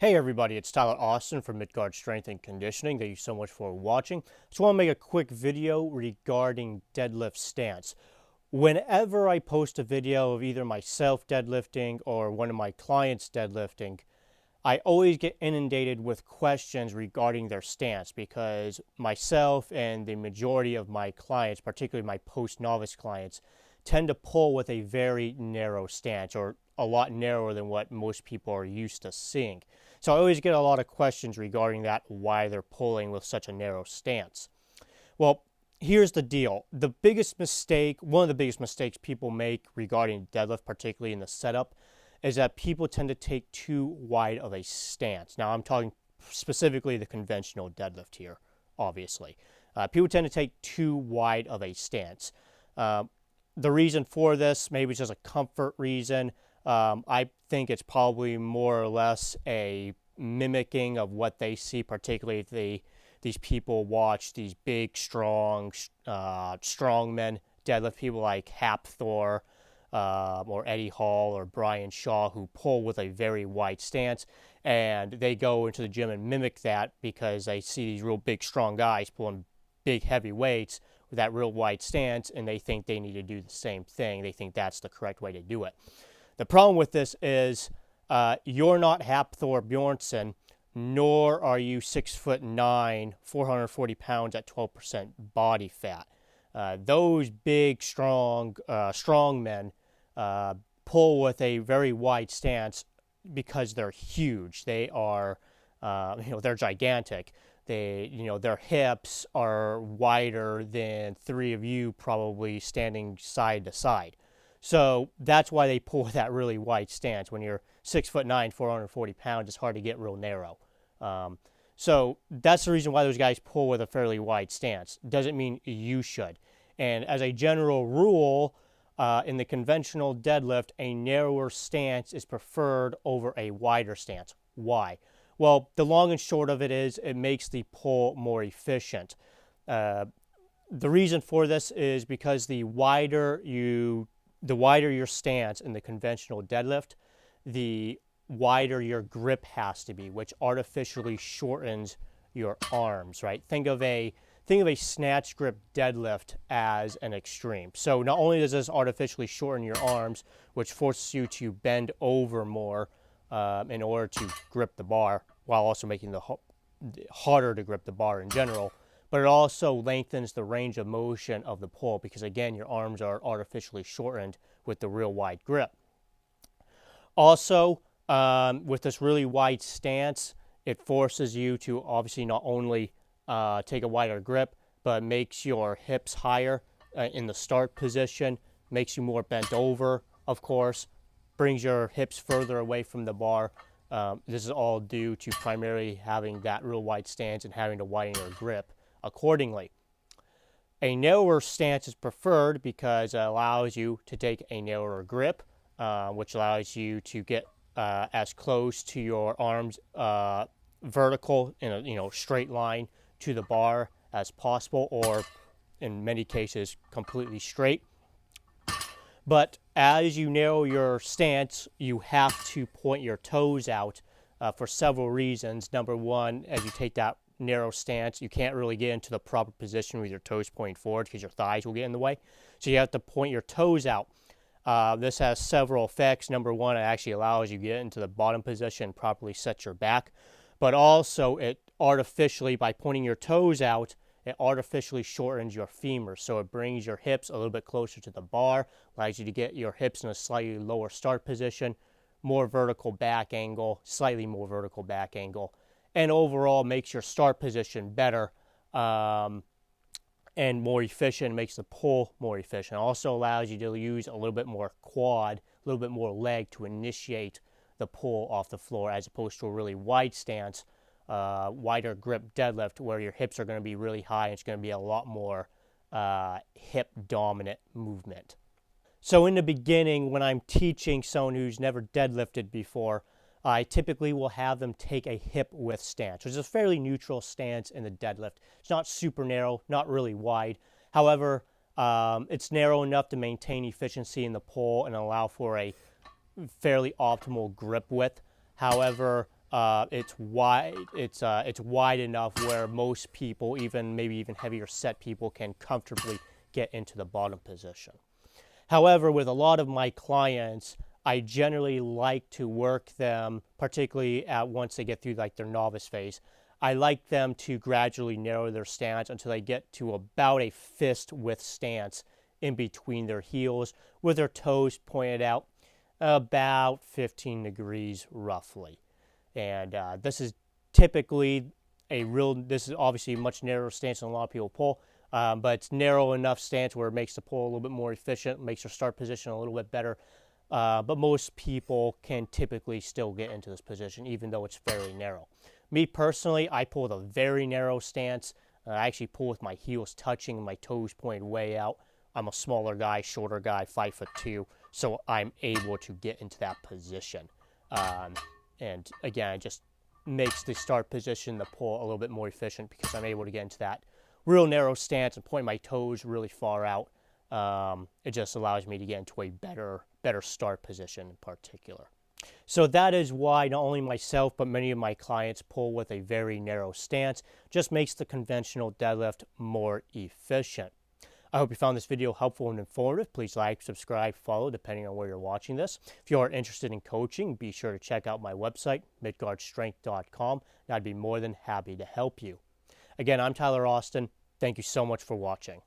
Hey everybody, it's Tyler Austin from Midgard Strength and Conditioning. Thank you so much for watching. Just want to make a quick video regarding deadlift stance. Whenever I post a video of either myself deadlifting or one of my clients deadlifting, I always get inundated with questions regarding their stance because myself and the majority of my clients, particularly my post-novice clients, tend to pull with a very narrow stance, or a lot narrower than what most people are used to seeing. So I always get a lot of questions regarding that, why they're pulling with such a narrow stance. Well, here's the deal. The biggest mistake, one of the biggest mistakes people make regarding deadlift, particularly in the setup, is that people tend to take too wide of a stance. Now, I'm talking specifically the conventional deadlift here, obviously. People tend to take too wide of a stance. The reason for this, maybe it's just a comfort reason. I think it's probably more or less a mimicking of what they see, particularly if these people watch these big, strong strongmen deadlift, people like Hapthor or Eddie Hall or Brian Shaw, who pull with a very wide stance, and they go into the gym and mimic that because they see these real big, strong guys pulling big, heavy weights with that real wide stance, and they think they need to do the same thing. They think that's the correct way to do it. The problem with this is you're not Hapthor Bjornsson, nor are you 6'9", 440 pounds at 12% body fat. Those big, strong men pull with a very wide stance because they're huge. They are, they're gigantic. Their hips are wider than three of you probably standing side to side. So that's why they pull that really wide stance. When you're 6'9", 440 pounds, it's hard to get real narrow. So that's the reason why those guys pull with a fairly wide stance. Doesn't mean you should. And as a general rule, in the conventional deadlift, a narrower stance is preferred over a wider stance. Why? Well, the long and short of it is it makes the pull more efficient. The reason for this is because the wider your stance in the conventional deadlift, the wider your grip has to be, which artificially shortens your arms, right? Think of a snatch grip deadlift as an extreme. So not only does this artificially shorten your arms, which forces you to bend over more in order to grip the bar, while also making the harder to grip the bar in general, but it also lengthens the range of motion of the pull because, again, your arms are artificially shortened with the real wide grip. Also, with this really wide stance, it forces you to obviously not only take a wider grip, but makes your hips higher in the start position, makes you more bent over, of course, brings your hips further away from the bar. This is all due to primarily having that real wide stance and having to widen your grip accordingly. A narrower stance is preferred because it allows you to take a narrower grip, which allows you to get as close to your arms vertical in a straight line to the bar as possible, or in many cases completely straight. But as you narrow your stance, you have to point your toes out for several reasons. Number one, as you take that narrow stance, you can't really get into the proper position with your toes pointing forward because your thighs will get in the way. So you have to point your toes out. This has several effects. Number one, it actually allows you to get into the bottom position and properly set your back. But also, it artificially, by pointing your toes out, it artificially shortens your femur. So it brings your hips a little bit closer to the bar, allows you to get your hips in a slightly lower start position, more vertical back angle, slightly more vertical back angle, and overall makes your start position better and more efficient, makes the pull more efficient. It also allows you to use a little bit more quad, a little bit more leg to initiate the pull off the floor, as opposed to a really wide stance, wider grip deadlift where your hips are going to be really high and it's going to be a lot more hip dominant movement. So in the beginning, when I'm teaching someone who's never deadlifted before, I typically will have them take a hip width stance, which is a fairly neutral stance in the deadlift. It's not super narrow, not really wide. However, it's narrow enough to maintain efficiency in the pull and allow for a fairly optimal grip width. However, it's wide. It's wide enough where most people, maybe even heavier set people, can comfortably get into the bottom position. However, with a lot of my clients, I generally like to work them, particularly once they get through like their novice phase. I like them to gradually narrow their stance until they get to about a fist width stance in between their heels, with their toes pointed out about 15 degrees roughly. And this is typically this is obviously a much narrower stance than a lot of people pull, but it's narrow enough stance where it makes the pull a little bit more efficient, makes their start position a little bit better. But most people can typically still get into this position, even though it's fairly narrow. Me personally, I pull with a very narrow stance. I actually pull with my heels touching and my toes pointed way out. I'm a smaller guy, shorter guy, 5'2", so I'm able to get into that position. And again, it just makes the start position, the pull, a little bit more efficient because I'm able to get into that real narrow stance and point my toes really far out. It just allows me to get into a better start position in particular. So that is why not only myself, but many of my clients pull with a very narrow stance. Just makes the conventional deadlift more efficient. I hope you found this video helpful and informative. Please like, subscribe, follow, depending on where you're watching this. If you are interested in coaching, be sure to check out my website, midgardstrength.com, and I'd be more than happy to help you. Again, I'm Tyler Austin. Thank you so much for watching.